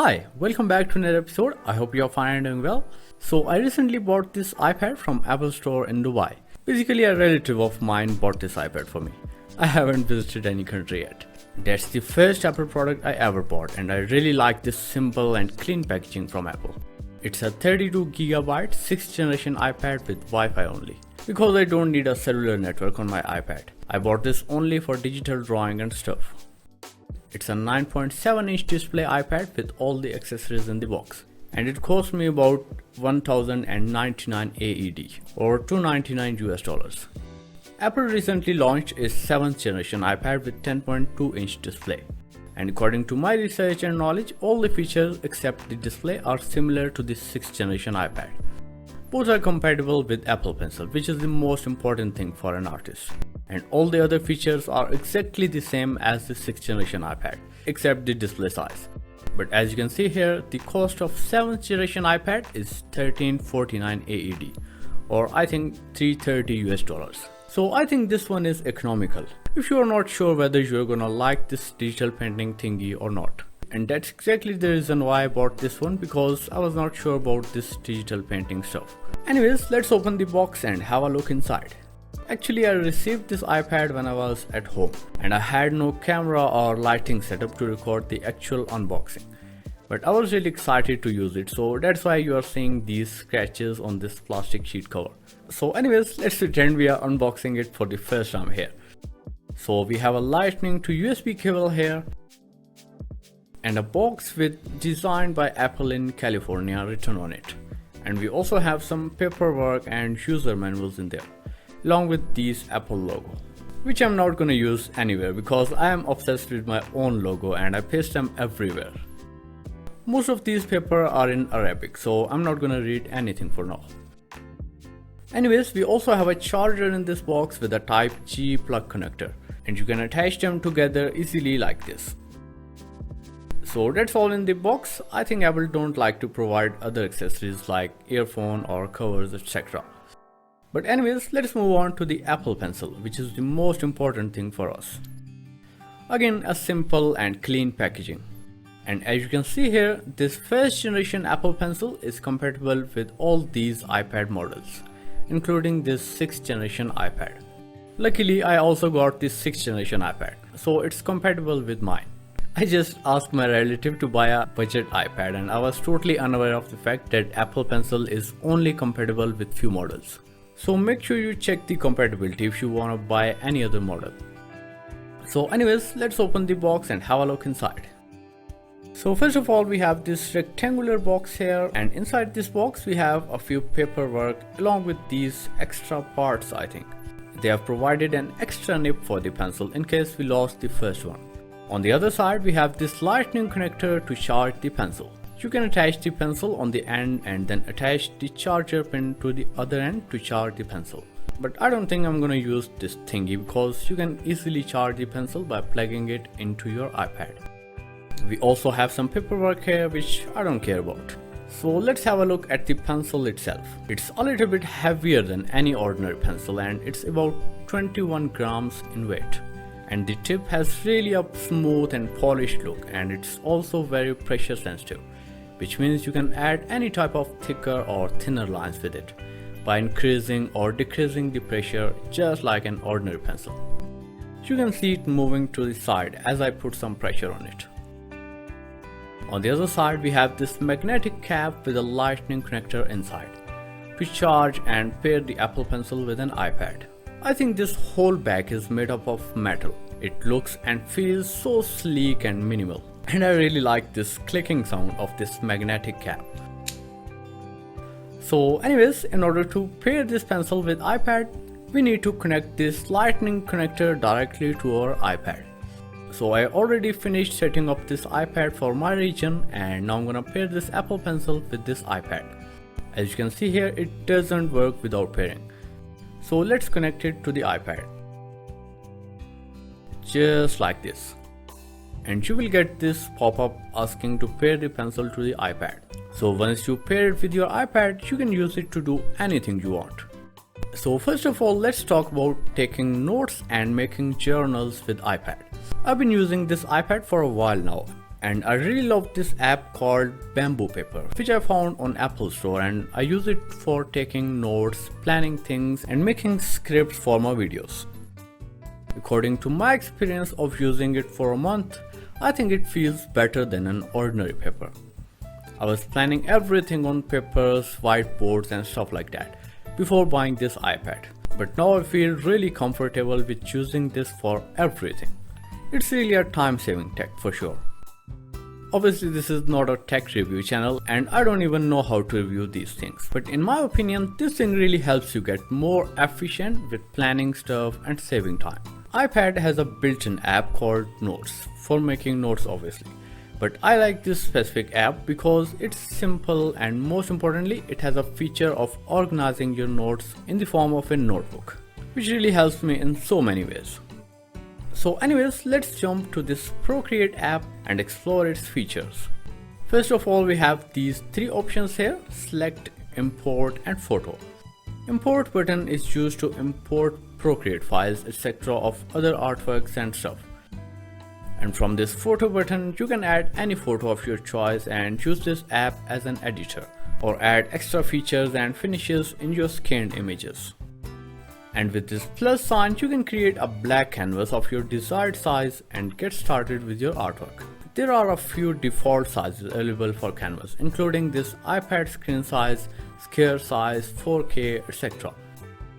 Hi, welcome back to another episode. I hope you're fine and doing well. So I recently bought this iPad from Apple Store in Dubai. Basically a relative of mine bought this iPad for me. I haven't visited any country yet. That's the first Apple product I ever bought and I really like this simple and clean packaging from Apple. It's a 32GB 6th generation iPad with Wi-Fi only. Because I don't need a cellular network on my iPad. I bought this only for digital drawing and stuff. It's a 9.7-inch display iPad with all the accessories in the box. And it cost me about 1099 AED or $299 US. Apple recently launched its 7th generation iPad with 10.2-inch display. And according to my research and knowledge, all the features except the display are similar to the 6th generation iPad. Both are compatible with Apple Pencil, which is the most important thing for an artist. And all the other features are exactly the same as the 6th generation iPad, except the display size. But as you can see here, the cost of 7th generation iPad is $1349 AED, or I think $330 US. So I think this one is economical, if you are not sure whether you're gonna like this digital painting thingy or not. And that's exactly the reason why I bought this one, because I was not sure about this digital painting stuff. Anyways, let's open the box and have a look inside. Actually, I received this iPad when I was at home and I had no camera or lighting setup to record the actual unboxing. But I was really excited to use it, so that's why you are seeing these scratches on this plastic sheet cover. So anyways, let's pretend we are unboxing it for the first time here. So we have a lightning to USB cable here and a box with "Designed by Apple in California" written on it. And we also have some paperwork and user manuals in there, along with these Apple logo, which I'm not gonna use anywhere because I am obsessed with my own logo and I paste them everywhere. Most of these papers are in Arabic, so I'm not gonna read anything for now. Anyways, we also have a charger in this box with a Type-C plug connector, and you can attach them together easily like this. So that's all in the box. I think Apple don't like to provide other accessories like earphone or covers, etc. But anyways, let's move on to the Apple Pencil, which is the most important thing for us. Again, a simple and clean packaging. And as you can see here, this first generation Apple Pencil is compatible with all these iPad models, including this 6th generation iPad. Luckily, I also got this 6th generation iPad, so it's compatible with mine. I just asked my relative to buy a budget iPad and I was totally unaware of the fact that Apple Pencil is only compatible with few models. So make sure you check the compatibility if you want to buy any other model. So anyways, let's open the box and have a look inside. So first of all, we have this rectangular box here, and inside this box we have a few paperwork along with these extra parts. I think they have provided an extra nib for the pencil in case we lost the first one. On the other side, we have this lightning connector to charge the pencil. You can attach the pencil on the end and then attach the charger pin to the other end to charge the pencil. But I don't think I'm gonna use this thingy because you can easily charge the pencil by plugging it into your iPad. We also have some paperwork here which I don't care about. So let's have a look at the pencil itself. It's a little bit heavier than any ordinary pencil and it's about 21 grams in weight. And the tip has really a smooth and polished look, and it's also very pressure sensitive, which means you can add any type of thicker or thinner lines with it by increasing or decreasing the pressure just like an ordinary pencil. You can see it moving to the side as I put some pressure on it. On the other side, we have this magnetic cap with a lightning connector inside to charge and pair the Apple Pencil with an iPad. I think this whole bag is made up of metal. It looks and feels so sleek and minimal. And I really like this clicking sound of this magnetic cap. So anyways, in order to pair this pencil with iPad, we need to connect this lightning connector directly to our iPad. So I already finished setting up this iPad for my region, and now I'm gonna pair this Apple Pencil with this iPad. As you can see here, it doesn't work without pairing. So let's connect it to the iPad. Just like this. And you will get this pop-up asking to pair the pencil to the iPad. So once you pair it with your iPad, you can use it to do anything you want. So first of all, let's talk about taking notes and making journals with iPad. I've been using this iPad for a while now, And I really love this app called Bamboo Paper, which I found on Apple Store, and I use it for taking notes, planning things and making scripts for my videos. According to my experience of using it for a month, I think it feels better than an ordinary paper. I was planning everything on papers, whiteboards and stuff like that before buying this iPad. But now I feel really comfortable with using this for everything. It's really a time-saving tech for sure. Obviously this is not a tech review channel and I don't even know how to review these things. But in my opinion, this thing really helps you get more efficient with planning stuff and saving time. iPad has a built-in app called Notes for making notes obviously. But I like this specific app because it's simple and most importantly it has a feature of organizing your notes in the form of a notebook, which really helps me in so many ways. So anyways, let's jump to this Procreate app and explore its features. First of all, we have these three options here: select, import and photo. Import button is used to import Procreate files etc. of other artworks and stuff. And from this photo button, you can add any photo of your choice and use this app as an editor or add extra features and finishes in your scanned images. And with this plus sign, you can create a blank canvas of your desired size and get started with your artwork. There are a few default sizes available for canvas, including this iPad screen size, square size, 4K, etc.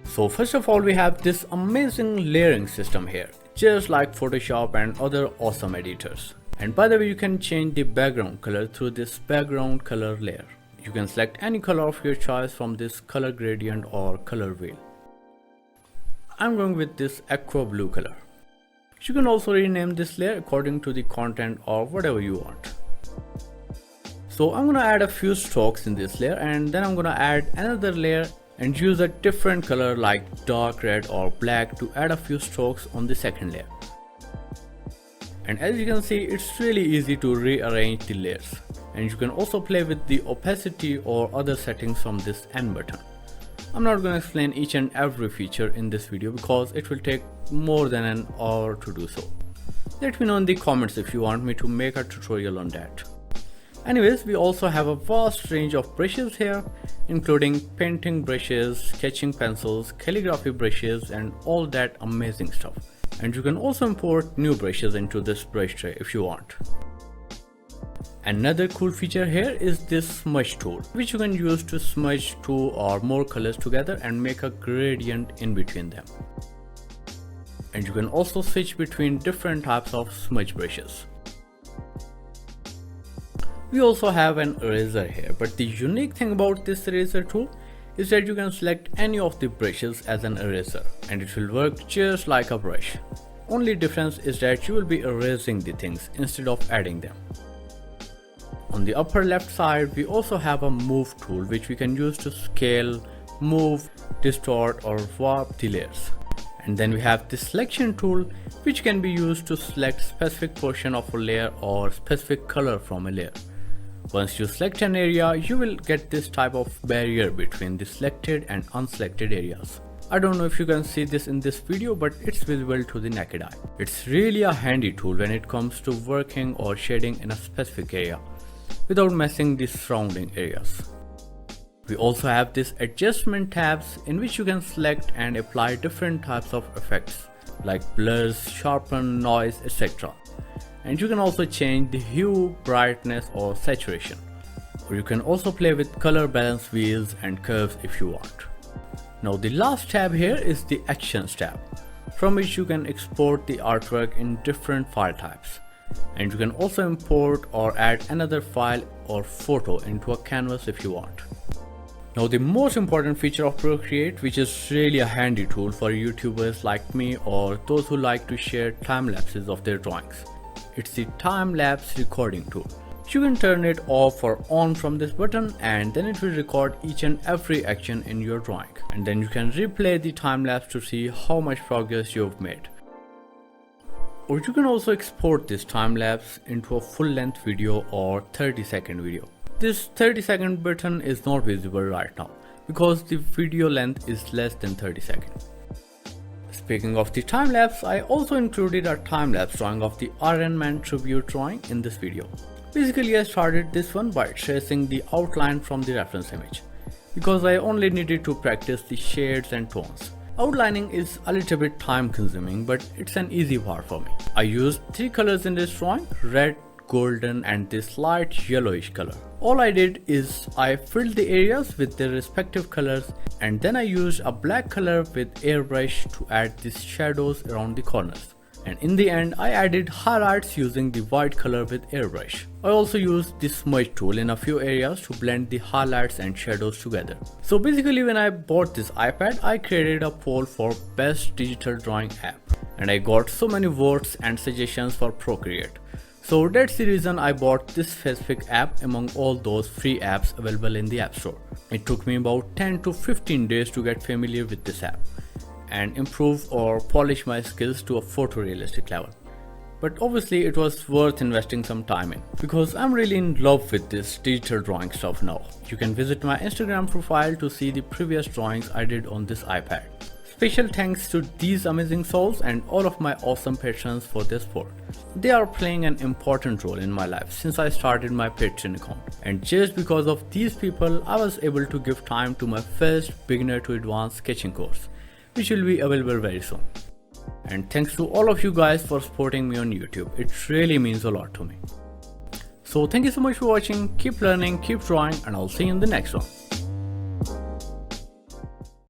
So first of all, we have this amazing layering system here, just like Photoshop and other awesome editors. And by the way, you can change the background color through this background color layer. You can select any color of your choice from this color gradient or color wheel. I'm going with this aqua blue color. You can also rename this layer according to the content or whatever you want. So I'm gonna add a few strokes in this layer and then I'm gonna add another layer and use a different color like dark red or black to add a few strokes on the second layer. And as you can see, it's really easy to rearrange the layers. And you can also play with the opacity or other settings from this N button. I'm not going to explain each and every feature in this video because it will take more than an hour to do so. Let me know in the comments if you want me to make a tutorial on that. Anyways, we also have a vast range of brushes here, including painting brushes, sketching pencils, calligraphy brushes and all that amazing stuff. And you can also import new brushes into this brush tray if you want. Another cool feature here is this smudge tool, which you can use to smudge two or more colors together and make a gradient in between them. And you can also switch between different types of smudge brushes. We also have an eraser here, but the unique thing about this eraser tool is that you can select any of the brushes as an eraser and it will work just like a brush. Only difference is that you will be erasing the things instead of adding them. On the upper left side, we also have a move tool which we can use to scale, move, distort or warp the layers. And then we have the selection tool which can be used to select specific portion of a layer or specific color from a layer. Once you select an area, you will get this type of barrier between the selected and unselected areas. I don't know if you can see this in this video, but it's visible to the naked eye. It's really a handy tool when it comes to working or shading in a specific area without messing the surrounding areas. We also have this adjustment tabs in which you can select and apply different types of effects like blurs, sharpen, noise, etc. And you can also change the hue, brightness or saturation. Or you can also play with color balance wheels and curves if you want. Now the last tab here is the Actions tab, from which you can export the artwork in different file types. And you can also import or add another file or photo into a canvas if you want. Now the most important feature of Procreate, which is really a handy tool for YouTubers like me or those who like to share time lapses of their drawings. It's the time lapse recording tool. You can turn it off or on from this button and then it will record each and every action in your drawing. And then you can replay the time lapse to see how much progress you've made. Or you can also export this time lapse into a full length video or 30-second video. This 30-second button is not visible right now because the video length is less than 30 seconds. Speaking of the time lapse, I also included a time lapse drawing of the Iron Man tribute drawing in this video. Basically, I started this one by tracing the outline from the reference image, because I only needed to practice the shades and tones. Outlining is a little bit time consuming, but it's an easy part for me. I used 3 colors in this drawing: red, golden and this light yellowish color. All I did is I filled the areas with their respective colors, and then I used a black color with airbrush to add these shadows around the corners. And in the end, I added highlights using the white color with airbrush. I also used the smudge tool in a few areas to blend the highlights and shadows together. So basically, when I bought this iPad, I created a poll for best digital drawing app, and I got so many votes and suggestions for Procreate. So that's the reason I bought this specific app among all those free apps available in the App Store. It took me about 10 to 15 days to get familiar with this app and improve or polish my skills to a photorealistic level. But obviously it was worth investing some time in, because I'm really in love with this digital drawing stuff now. You can visit my Instagram profile to see the previous drawings I did on this iPad. Special thanks to these amazing souls and all of my awesome patrons for their support. They are playing an important role in my life since I started my Patreon account. And just because of these people, I was able to give time to my first beginner to advanced sketching course, which will be available very soon. And thanks to all of you guys for supporting me on YouTube. It really means a lot to me. So thank you so much for watching. Keep learning, keep drawing, and I'll see you in the next one.